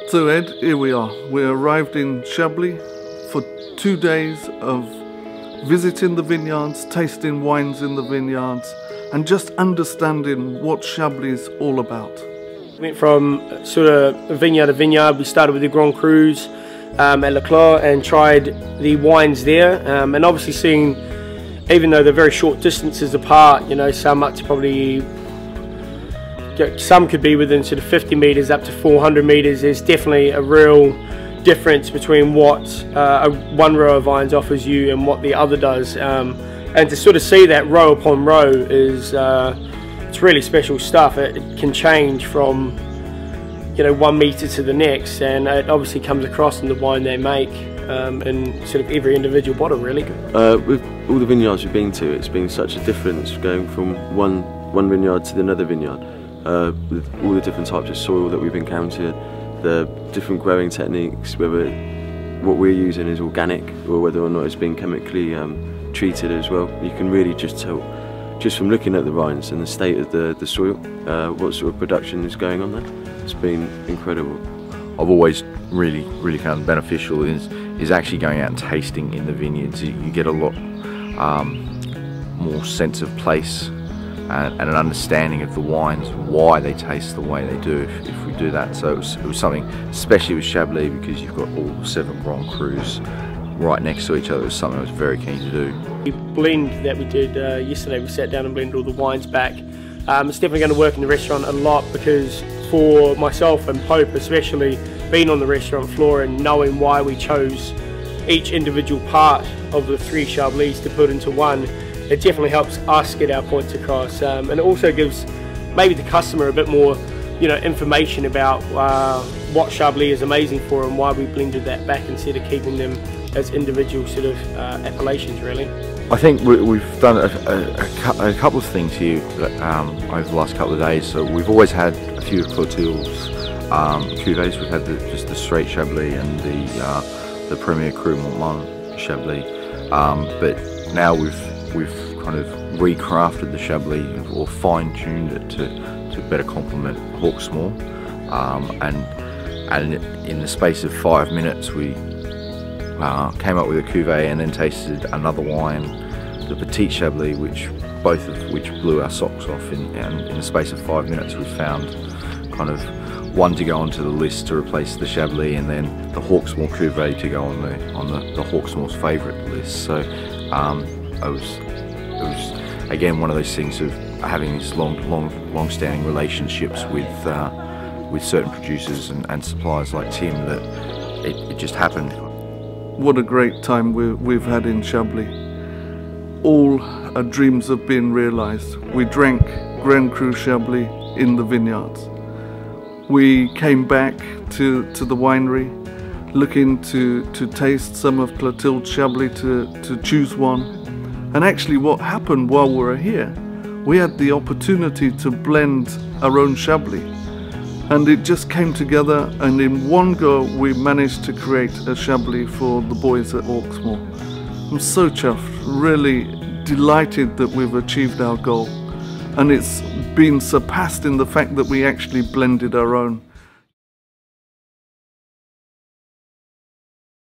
So Ed, here we are. We arrived in Chablis for 2 days of visiting the vineyards, tasting wines in the vineyards, and just understanding what Chablis is all about. Went from sort of vineyard to vineyard. We started with the Grand Crus at Leclerc and tried the wines there, and obviously seeing, even though they're very short distances apart, you know, some up to probably, some could be within sort of 50 metres up to 400 metres. There's definitely a real difference between what one row of vines offers you and what the other does, and to sort of see that row upon row is it's really special stuff. It can change from, you know, 1 metre to the next, and it obviously comes across in the wine they make in sort of every individual bottle, really. With all the vineyards we've been to, it's been such a difference going from one vineyard to another vineyard, with all the different types of soil that we've encountered, the different growing techniques, whether what we're using is organic or whether or not it's been chemically treated as well. You can really just tell, just from looking at the vines and the state of the soil, what sort of production is going on there. It's been incredible. I've always really found beneficial is actually going out and tasting in the vineyards. You get a lot more sense of place and an understanding of the wines, why they taste the way they do if we do that. So it was something, especially with Chablis, because you've got all 7 Grand Crus right next to each other. It was something I was very keen to do. The blend that we did yesterday, we sat down and blended all the wines back. It's definitely going to work in the restaurant a lot, because for myself and Pope especially, being on the restaurant floor and knowing why we chose each individual part of the 3 Chablis to put into one, it definitely helps us get our points across, and it also gives maybe the customer a bit more, you know, information about what Chablis is amazing for and why we blended that back instead of keeping them as individual sort of appellations, really. I think we've done a couple of things here over the last couple of days. So we've always had a few Clotildes cuvées. We've had just the straight Chablis and the Premier Cru Montmont Chablis, but now we've kind of recrafted the Chablis or fine-tuned it to better complement Hawksmoor, and in the space of 5 minutes we came up with a cuvée and then tasted another wine, the Petit Chablis, both of which blew our socks off. In the space of 5 minutes we found kind of one to go onto the list to replace the Chablis, and then the Hawksmoor cuvée to go on the Hawksmoor's favourite list. So it was again one of those things of having these long-standing relationships with certain producers and suppliers like Tim, that it just happened. What a great time we've had in Chablis. All our dreams have been realised. We drank Grand Cru Chablis in the vineyards. We came back to the winery looking to taste some of Clotilde Chablis, to choose one. And actually what happened while we were here, we had the opportunity to blend our own Chablis. And it just came together, and in one go we managed to create a Chablis for the boys at Hawksmoor. I'm so chuffed, really delighted that we've achieved our goal, and it's been surpassed in the fact that we actually blended our own.